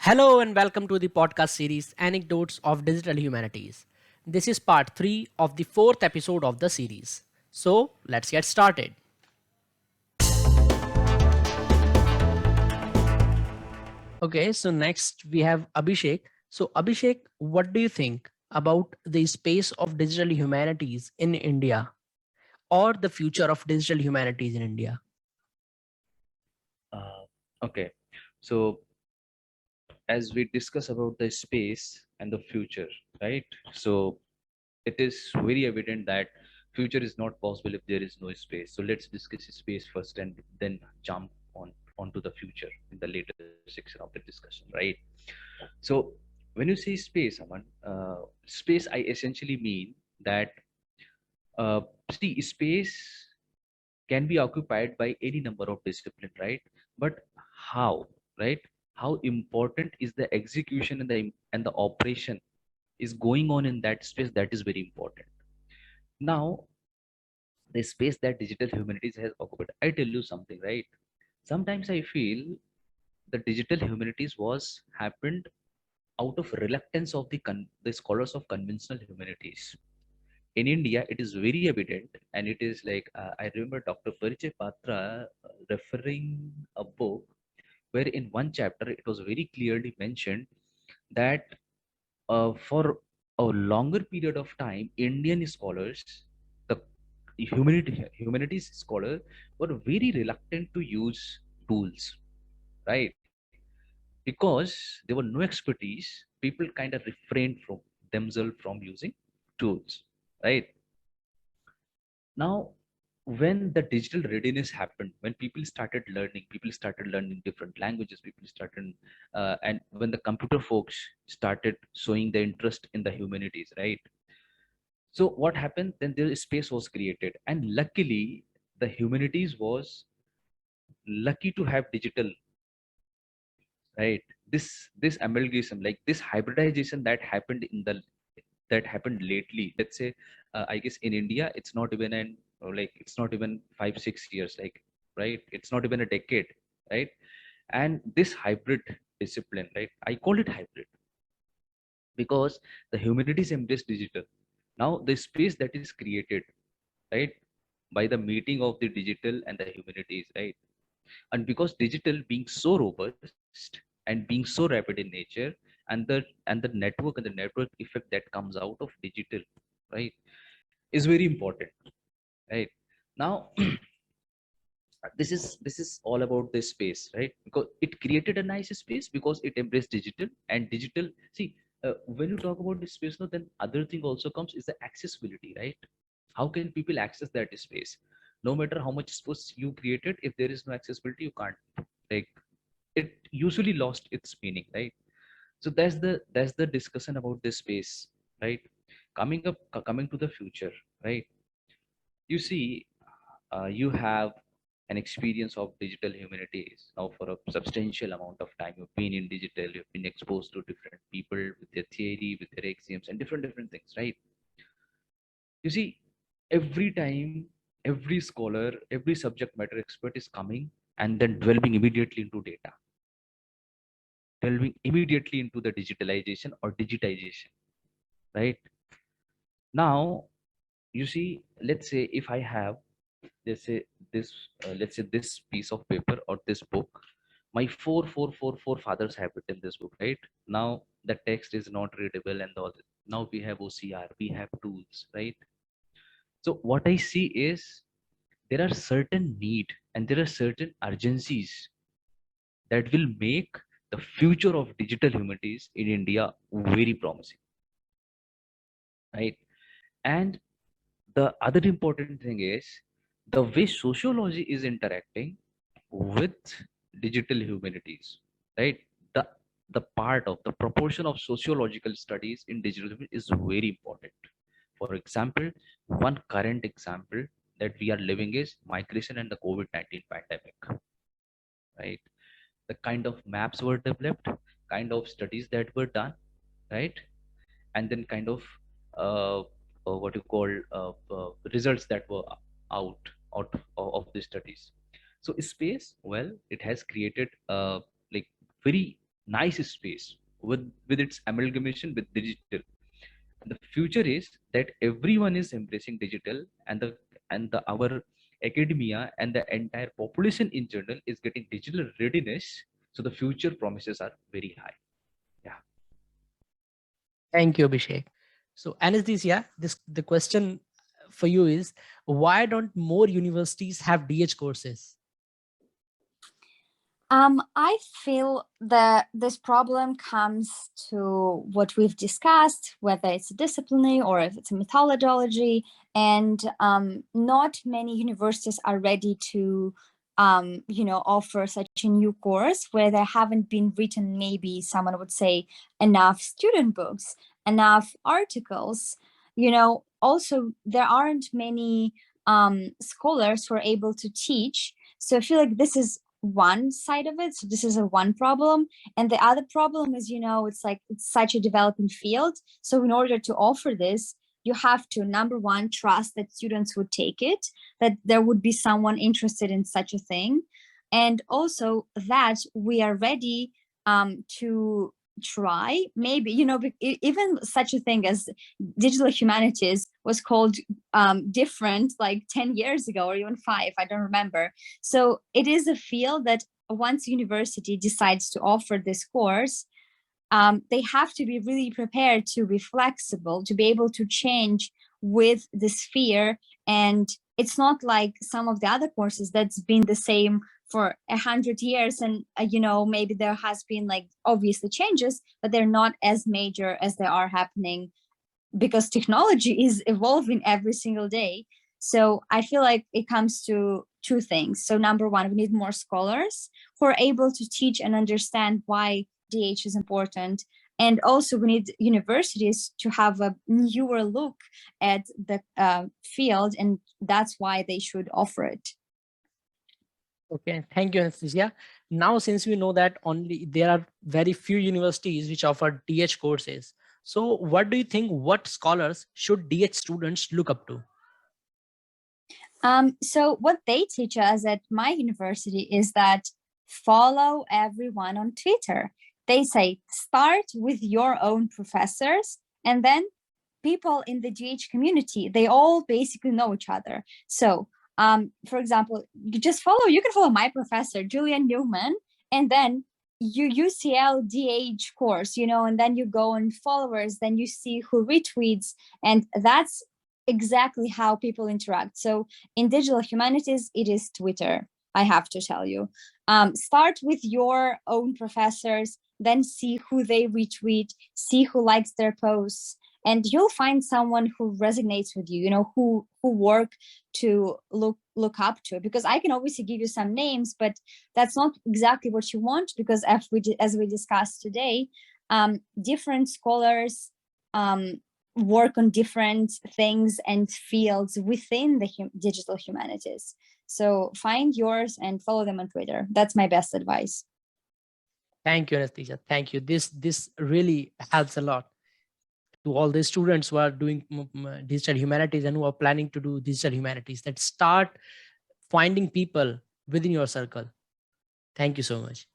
Hello and welcome to the podcast series Anecdotes of Digital Humanities. This is part 3 of the fourth episode of the series. So, let's get started. Okay, so next we have Abhishek. So, Abhishek, what do you think about the space of digital humanities in India or the future of digital humanities in India? Uh, okay, so as we discuss about the space and the future, right? So it is very evident that future is not possible if there is no space. So let's discuss space first and then jump onto the future in the later section of the discussion, right? So when you say space, Aman, space I essentially mean that see space can be occupied by any number of discipline, right? But how, right? How important is the execution and the operation is going on in that space, that is very important. Now the space that digital humanities has occupied, I tell you something, right? Sometimes I feel the digital humanities was happened out of reluctance of the scholars of conventional humanities. In India, it is very evident, and it is like I remember Dr. Parichay Patra referring a book where in one chapter it was very clearly mentioned that for a longer period of time, Indian scholars, the humanities scholars, were very reluctant to use tools, right? Because there were no expertise, people kind of refrained from themselves from using tools, right? Now, when the digital readiness happened, when people started learning different languages, people started, and when the computer folks started showing the interest in the humanities, right? So what happened? Then the space was created, and luckily, the humanities was lucky to have digital, right? This amalgamation, like this hybridization that happened lately. Let's say, I guess in India, it's not even it's not even 5 6 years, like, right? It's not even a decade, right? And this hybrid discipline, right? I call it hybrid because the humanities embrace digital. Now the space that is created, right, by the meeting of the digital and the humanities, right? And because digital being so robust and being so rapid in nature, and the network and the network effect that comes out of digital, right, is very important, right? Now this is all about this space, right? Because it created a nice space because it embraced digital and digital. See, when you talk about this space now, then other thing also comes is the accessibility, right? How can people access that space? No matter how much space you created, if there is no accessibility, you can't, like, it usually lost its meaning, right? So that's the discussion about this space, right? Coming to the future, right? You see, you have an experience of digital humanities now for a substantial amount of time. You've been in digital, you've been exposed to different people with their theory, with their axioms, and different things, right? You see, every time, every scholar, every subject matter expert is coming and then delving immediately into data, delving immediately into the digitalization or digitization, right? Now, you see, let's say if I have, let's say this, let's say this piece of paper or this book, my four fathers have written this book, right? Now the text is not readable and all. Now we have OCR, we have tools, right? So what I see is there are certain need and there are certain urgencies that will make the future of digital humanities in India very promising, right? And the other important thing is the way sociology is interacting with digital humanities, right? The part of the proportion of sociological studies in digital is very important. For example, one current example that we are living is migration and the COVID-19 pandemic, right? The kind of maps were developed, kind of studies that were done, right? And then kind of uh, what you call results that were out of the studies. So space, well, it has created like very nice space with its amalgamation with digital. And the future is that everyone is embracing digital, and the our academia and the entire population in general is getting digital readiness. So the future promises are very high. Yeah. Thank you, Abhishek. So, anesthesia, this the question for you is, why don't more universities have DH courses? I feel that this problem comes to what we've discussed, whether it's disciplinary or if it's a methodology, and not many universities are ready to, offer such a new course where there haven't been written, maybe someone would say, enough student books, enough articles. Also there aren't many scholars who are able to teach. So I feel like this is one side of it. So this is a one problem. And the other problem is, it's like it's such a developing field. So in order to offer this, you have to, number one, trust that students would take it, that there would be someone interested in such a thing. And also that we are ready to try, maybe, even such a thing as digital humanities was called different like 10 years ago or even 5, I don't remember. So it is a field that once university decides to offer this course, they have to be really prepared to be flexible, to be able to change with the sphere. And it's not like some of the other courses that's been the same for 100 years, and maybe there has been like obviously changes, but they're not as major as they are happening because technology is evolving every single day. So I feel like it comes to two things. So number one, we need more scholars who are able to teach and understand why DH is important. And also we need universities to have a newer look at the field, and that's why they should offer it. Okay, thank you, Anastasia. Now, since we know that only there are very few universities which offer DH courses, so what do you think? What scholars should DH students look up to? So what they teach us at my university is that follow everyone on Twitter. They say start with your own professors, and then people in the GH community, they all basically know each other. So for example, you can follow my professor, Julian Newman, and then you UCL DH course, and then you go on followers, then you see who retweets, and that's exactly how people interact. So in digital humanities, it is Twitter, I have to tell you. Start with your own professors, then see who they retweet, see who likes their posts, and you'll find someone who resonates with you, who work to look up to. Because I can obviously give you some names, but that's not exactly what you want, because as we discussed today, different scholars work on different things and fields within the digital humanities. So find yours and follow them on Twitter. That's my best advice. Thank you, Anastasia. Thank you. This really helps a lot to all the students who are doing digital humanities and who are planning to do digital humanities. That start finding people within your circle. Thank you so much.